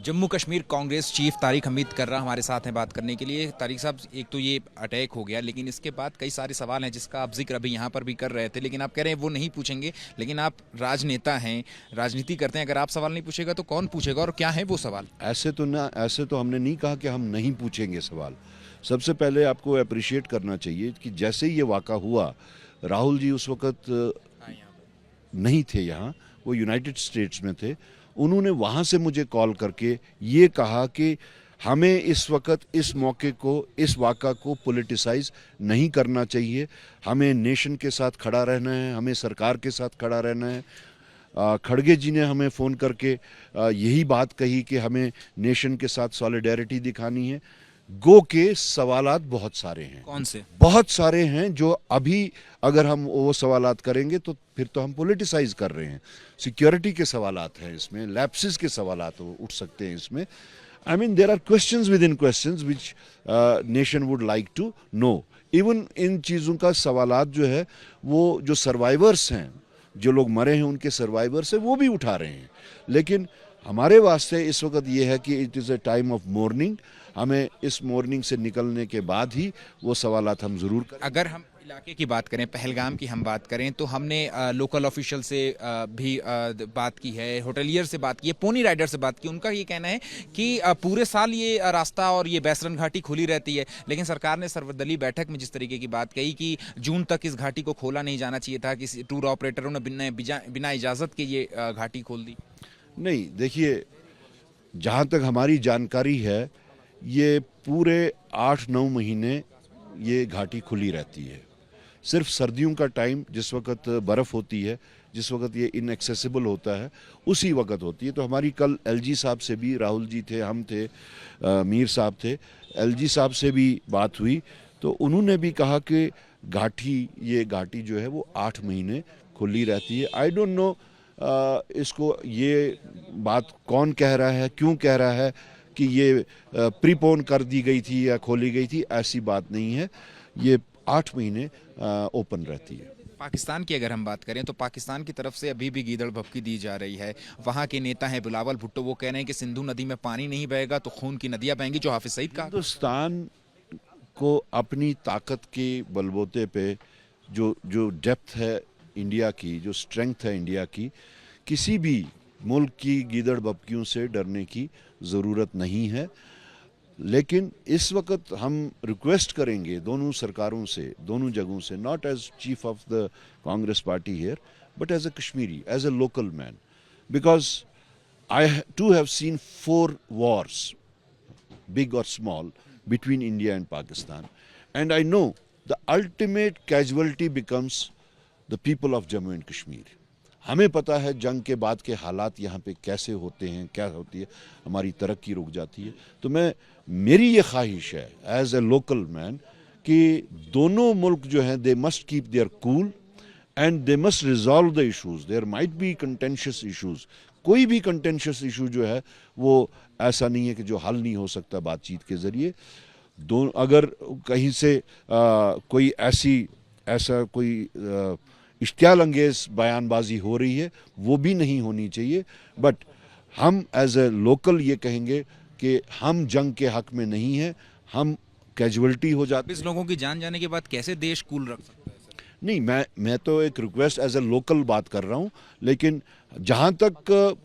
Jammu Kashmir Congress chief Tariq Hamid कर्रा हमारे साथ हैं बात करने के लिए। तारिक साहब, एक तो ये अटैक हो गया, लेकिन इसके बाद कई सारे सवाल हैं जिसका आप जिक्र अभी यहाँ पर भी कर रहे थे, लेकिन आप कह रहे हैं वो नहीं पूछेंगे। लेकिन आप राजनेता हैं, राजनीति करते हैं, अगर आप सवाल नहीं पूछेगा तो कौन पूछेगा, और क्या है वो सवाल? ऐसे तो हमने नहीं कहा कि हम नहीं पूछेंगे सवाल। सबसे पहले आपको अप्रिशिएट करना चाहिए कि जैसे ही ये वाक़ा हुआ, राहुल जी उस वक़्त नहीं थे यहाँ, वो यूनाइटेड स्टेट्स में थे। उन्होंने वहाँ से मुझे कॉल करके ये कहा कि हमें इस वक्त इस मौके को, इस वाक़ा को पॉलिटिसाइज नहीं करना चाहिए, हमें नेशन के साथ खड़ा रहना है, हमें सरकार के साथ खड़ा रहना है। खड़गे जी ने हमें फ़ोन करके यही बात कही कि हमें नेशन के साथ सॉलिडेरिटी दिखानी है। गो के सवालात बहुत सारे हैं। कौन से? बहुत सारे हैं जो अभी अगर हम वो सवालात करेंगे तो फिर तो हम पॉलिटिसाइज कर रहे हैं। सिक्योरिटी के सवालात हैं इसमें, लैप्सेस के सवालात उठ सकते हैं इसमें। I mean, there are questions within questions which nation would like to know. Even इन चीज़ों का सवालात जो है, वो जो सर्वाइवर्स हैं, जो लोग मरे हैं उनके सर्वाइवर्स हैं, वो भी उठा रहे हैं। लेकिन हमारे वास्ते इस वक्त ये है कि it is a time of morning. हमें इस मॉर्निंग से निकलने के बाद ही वो सवालात हम ज़रूर करें। अगर हम इलाके की बात करें, पहलगाम की हम बात करें, तो हमने लोकल ऑफिशियल से भी बात की है, होटलियर से बात की है, पोनी राइडर से बात की। उनका ये कहना है कि पूरे साल ये रास्ता और ये बैसरन घाटी खुली रहती है, लेकिन सरकार ने सर्वदलीय बैठक में जिस तरीके की बात कही कि जून तक इस घाटी को खोला नहीं जाना चाहिए था, कि टूर ऑपरेटरों ने बिना इजाज़त के ये घाटी खोल दी। नहीं, देखिए, जहाँ तक हमारी जानकारी है, ये पूरे 8-9 महीने ये घाटी खुली रहती है। सिर्फ सर्दियों का टाइम, जिस वक्त बर्फ़ होती है, जिस वक्त ये इनएक्सेसिबल होता है, उसी वक्त होती है। तो हमारी कल एलजी साहब से भी, राहुल जी थे, हम थे, मीर साहब थे, एलजी साहब से भी बात हुई, तो उन्होंने भी कहा कि ये घाटी जो है वो 8 महीने खुली रहती है। आई डोंट नो इसको ये बात कौन कह रहा है, क्यों कह रहा है कि ये प्रीपोन कर दी गई थी या खोली गई थी। ऐसी बात नहीं है, ये 8 महीने ओपन रहती है। पाकिस्तान की अगर हम बात करें तो पाकिस्तान की तरफ से अभी भी गीदड़ भभकी दी जा रही है। वहाँ के नेता हैं बिलावल भुट्टो, वो कह रहे हैं कि सिंधु नदी में पानी नहीं बहेगा तो खून की नदियाँ बहेंगी, जो हाफिज सईद का। हिंदुस्तान को अपनी ताकत के बलबूते पे जो डेप्थ है इंडिया की, जो स्ट्रेंथ है इंडिया की, किसी भी मुल्क की गीदड़ भभकियों से डरने की ज़रूरत नहीं है। लेकिन इस वक्त हम रिक्वेस्ट करेंगे दोनों सरकारों से, दोनों जगहों से, not as chief of the Congress party here, but as a Kashmiri, as a local man, because I too have seen 4 wars, big or small, between India and Pakistan, and I know the ultimate casualty becomes the people of Jammu and Kashmir. हमें पता है जंग के बाद के हालात यहाँ पे कैसे होते हैं, क्या होती है, हमारी तरक्की रुक जाती है। तो मेरी ये ख्वाहिश है एज ए लोकल मैन कि दोनों मुल्क जो हैं, they must keep their cool and they must resolve the issues. There might be contentious issues. कोई भी कंटेंशियस इशू जो है वो ऐसा नहीं है कि जो हल नहीं हो सकता बातचीत के ज़रिए। अगर कहीं से कोई ऐसा कोई इश्तियाल अंगेज बयानबाजी हो रही है, वो भी नहीं होनी चाहिए। बट हम एज ए लोकल ये कहेंगे कि हम जंग के हक में नहीं हैं, हम कैजुअलिटी हो जाते हैं। 20 लोगों की जान जाने के बाद कैसे देश कूल रख सकता है? नहीं, मैं तो एक रिक्वेस्ट एज ए लोकल बात कर रहा हूँ। लेकिन जहाँ तक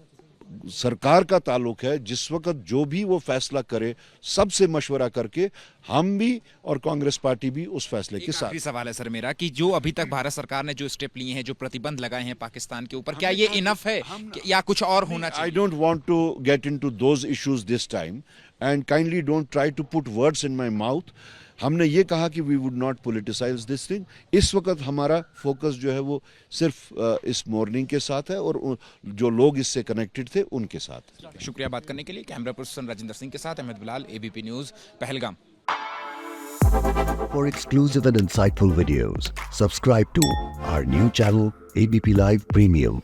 सरकार का ताल्लुक है, जिस वक्त जो भी वो फैसला करे, सबसे मशवरा करके हम भी और कांग्रेस पार्टी भी उस फैसले के साथ। आखिरी सवाल है सर मेरा कि जो अभी तक भारत सरकार ने जो स्टेप लिए हैं, जो प्रतिबंध लगाए हैं पाकिस्तान के ऊपर, क्या ये इनफ है या कुछ और होना चाहिए? I don't want to get into those issues this time and kindly don't try to put words in my mouth. हमने ये कहा कि we would not politicise this thing. इस वक्त हमारा फोकस जो है वो सिर्फ इस मॉर्निंग के साथ है और जो लोग इससे कनेक्टेड थे उनके साथ। शुक्रिया बात करने के लिए। कैमरा पर्सन राजेंद्र सिंह के साथ Ahmad Bilal, ABP News, Pahalgam. For exclusive and insightful videos, subscribe to our new channel ABP Live Premium.